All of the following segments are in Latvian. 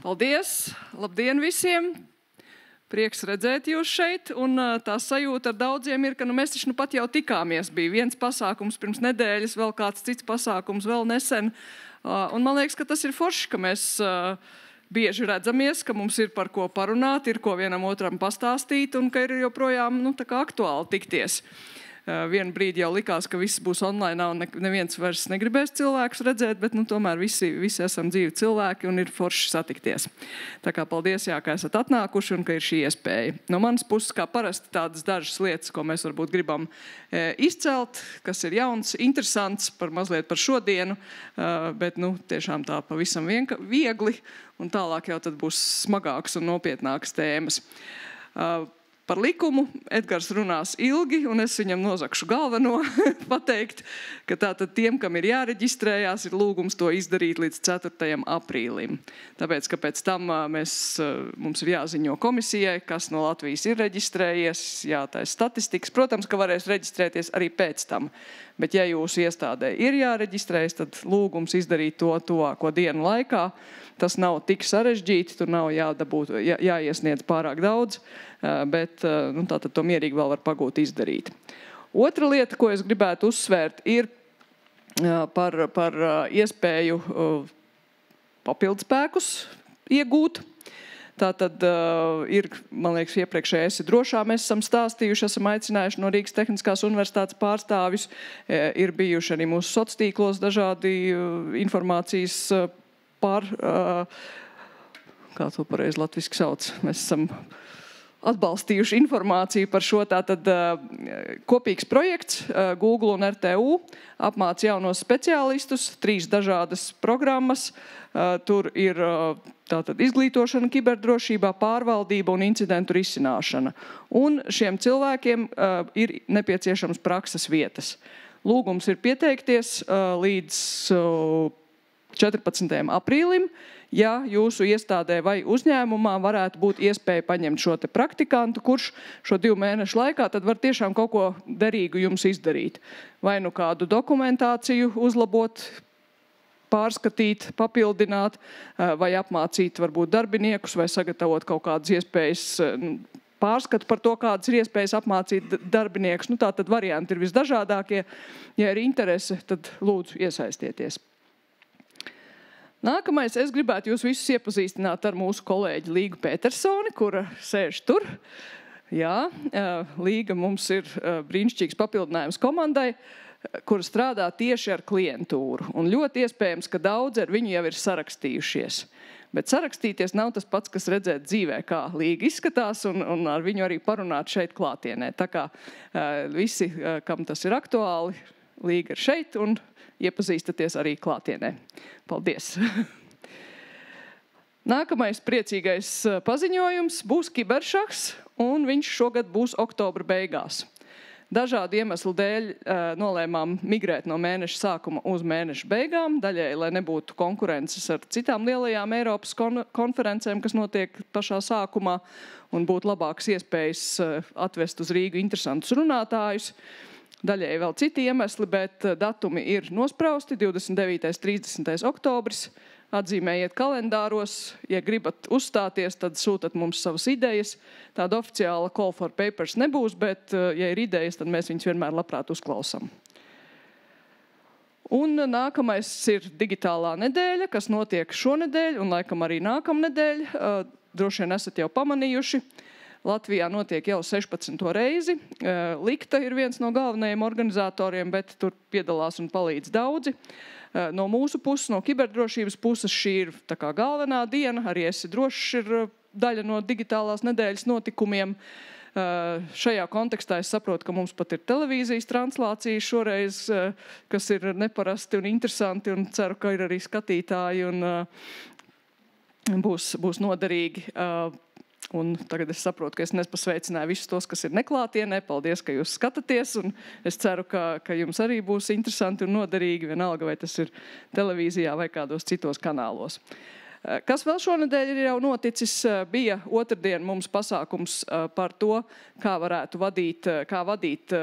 Paldies! Labdien visiem! Prieks redzēt jūs šeit, un tā sajūta ar daudziem ir, ka mēs taču pat jau tikāmies. Bija viens pasākums pirms nedēļas, vēl kāds cits pasākums vēl nesen. Un man liekas, ka tas ir forši, ka mēs bieži redzamies, ka mums ir par ko parunāt, ir ko vienam otram pastāstīt, un ka ir joprojām tā kā aktuāli tikties. Vienu brīdi jau likās, ka viss būs online, un neviens vairs negribēs cilvēkus redzēt, bet tomēr visi esam dzīvi cilvēki un ir forši satikties. Tā kā paldies, ka esat atnākuši un ka ir šī iespēja. No manas puses, kā parasti, tādas dažas lietas, ko mēs varbūt gribam izcelt, kas ir jauns, interesants, mazliet par šodienu, bet tiešām tā pavisam viegli, un tālāk jau tad būs smagāks un nopietnākas tēmas. Par likumu Edgars runās ilgi, un es viņam nozakšu galveno pateikt, ka tātad tiem, kam ir jāreģistrējās, ir lūgums to izdarīt līdz 4. aprīlim. Tāpēc, ka pēc tam mums ir jāziņo komisijai, kas no Latvijas ir reģistrējies, jātaisa statistikas. Protams, ka varēs reģistrēties arī pēc tam. Bet ja jūsu iestādē ir jāreģistrējas, tad lūgums izdarīt to tuvāko dienu laikā. Tas nav tik sarežģīti, tur nav jāiesniedz pārāk daudz, bet tātad to mierīgi vēl var pagūt izdarīt. Otra lieta, ko es gribētu uzsvērt, ir par iespēju papildspēkus iegūt. Tātad ir, man liekas, iepriekšēji esi drošā, mēs esam stāstījuši, esam aicinājuši no Rīgas Tehniskās universitātes pārstāvis, ir bijuši arī mūsu sociālos dažādi informācijas kā to pareizi latviski sauc, mēs esam atbalstījuši informāciju par šo. Tātad kopīgs projekts Google un RTU apmāca jaunos speciālistus, 3 dažādas programmas. Tur ir tātad izglītošana kiberdrošībā, pārvaldība un incidentu risināšana. Un šiem cilvēkiem ir nepieciešams prakses vietas. Lūgums ir pieteikties līdz 14. aprīlim, ja jūsu iestādē vai uzņēmumā varētu būt iespēja paņemt šo te praktikantu, kurš šo 2 mēnešu laikā tad var tiešām kaut ko derīgu jums izdarīt. Vai kādu dokumentāciju uzlabot, pārskatīt, papildināt, vai apmācīt varbūt darbiniekus, vai sagatavot kaut kādas iespējas pārskatu par to, kādas ir iespējas apmācīt darbiniekus. Tātad varianti ir visdažādākie. Ja ir interese, tad lūdzu iesaistieties. Nākamais, es gribētu jūs visus iepazīstināt ar mūsu kolēģi Līgu Petersoni, kura sēž tur. Jā, Līga mums ir brīnišķīgs papildinājums komandai, kura strādā tieši ar klientūru. Un ļoti iespējams, ka daudzi ar viņu jau ir sarakstījušies. Bet sarakstīties nav tas pats, kas redzēt dzīvē, kā Līga izskatās, un ar viņu arī parunāt šeit klātienē. Tā kā visi, kam tas ir aktuāli, Līga ir šeit un iepazīstaties arī klātienē. Paldies! Nākamais priecīgais paziņojums būs kiberšahs, un viņš šogad būs oktobra beigās. Dažādu iemeslu dēļ nolēmām migrēt no mēneša sākuma uz mēneša beigām, daļēji, lai nebūtu konkurences ar citām lielajām Eiropas konferencēm, kas notiek pašā sākumā, un būtu labākas iespējas atvest uz Rīgu interesantus runātājus. Daļēji vēl citi iemesli, bet datumi ir nosprausti 29. 30. oktobris. Atzīmējiet kalendāros, ja gribat uzstāties, tad sūtat mums savas idejas. Tāda oficiāla call for papers nebūs, bet ja ir idejas, tad mēs viņus vienmēr labprāt uzklausam. Un nākamais ir digitālā nedēļa, kas notiek šonedēļ un laikam arī nākamnedēļ. Droši vien esat jau pamanījuši. Latvijā notiek jau 16. reizi. Likta ir viens no galvenajiem organizatoriem, bet tur piedalās un palīdz daudzi. No mūsu puses, no kiberdrošības puses, šī ir tā kā galvenā diena. Arī Esi drošs ir daļa no digitālās nedēļas notikumiem. Šajā kontekstā es saprotu, ka mums pat ir televīzijas translācija šoreiz, kas ir neparasti un interesanti, un ceru, ka ir arī skatītāji un būs noderīgi. Un tagad es saprotu, ka es nepasveicināju visus tos, kas ir neklātienē. Paldies, ka jūs skatāties, un es ceru, ka jums arī būs interesanti un noderīgi, vienalga, vai tas ir televīzijā vai kādos citos kanālos. Kas vēl šonedēļ ir jau noticis, bija otrdien mums pasākums par to, kā vadīt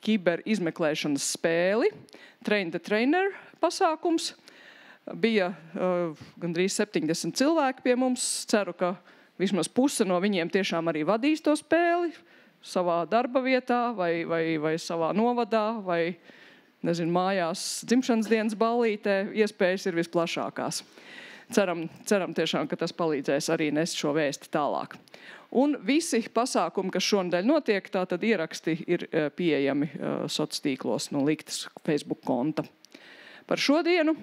kiber izmeklēšanas spēli, Train the Trainer pasākums. bija gandrīz 70 cilvēki pie mums. Ceru, ka vismaz puse no viņiem tiešām arī vadīs to spēli savā darba vietā vai savā novadā vai, nezinu, mājās dzimšanas dienas ballītē. Iespējas ir visplašākās. Ceram tiešām, ka tas palīdzēs arī nest šo vēsti tālāk. Un visi pasākumi, kas šonedēļ notiek, tātad ieraksti ir pieejami sociālos tīklos no Liktas Facebook konta. Par šodienu,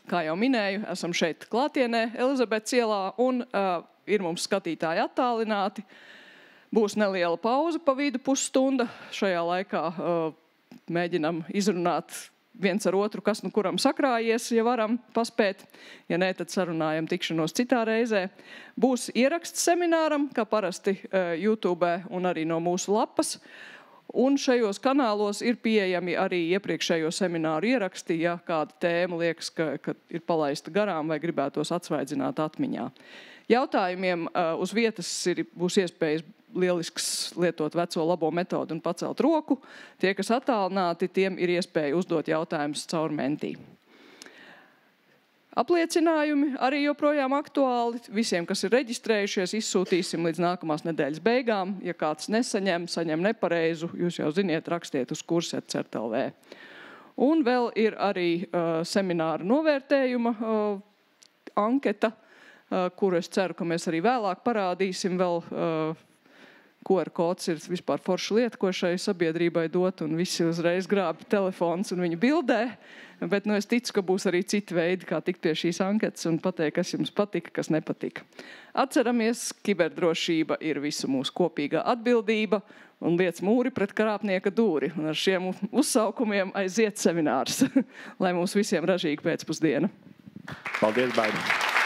kā jau minēju, esam šeit klātienē Elizabetes ielā un ir mums skatītāji attālināti. Būs neliela pauze pa vidu, pusstunda. Šajā laikā mēģinam izrunāt viens ar otru, kas nu kuram sakrājies, ja varam paspēt. Ja nē, tad sarunājam tikšanos citā reizē. Būs ieraksts semināram, kā parasti YouTube un arī no mūsu lapas. Un šajos kanālos ir pieejami arī iepriekšējo semināru ieraksti, ja kāda tēma liekas, ka ir palaista garām vai gribētos atsvaidzināt atmiņā. Jautājumiem uz vietas būs iespējas lielisks lietot veco labo metodu un pacelt roku. Tie, kas attālināti, tiem ir iespēja uzdot jautājumus caur mentī. Apliecinājumi arī joprojām aktuāli. Visiem, kas ir reģistrējušies, izsūtīsim līdz nākamās nedēļas beigām. Ja kāds saņem nepareizu, jūs jau ziniet, rakstiet uz kurs@cert.lv. Un vēl ir arī semināra novērtējuma anketa, kuru es ceru, ka mēs arī vēlāk parādīsim vēl. QR kods ir vispār forša lieta, ko šai sabiedrībai dot, un visi uzreiz grābi telefons un viņu bildē. Bet es ticu, ka būs arī citi veidi, kā tikt pie šīs anketas un pateikt, kas jums patika, kas nepatika. Atceramies, kiberdrošība ir visu mūsu kopīgā atbildība un liec mūri pret krāpnieka dūri. Un ar šiem uzsaukumiem aiziet seminārs, lai mums visiem ražīga pēcpusdiena. Paldies, Baidi!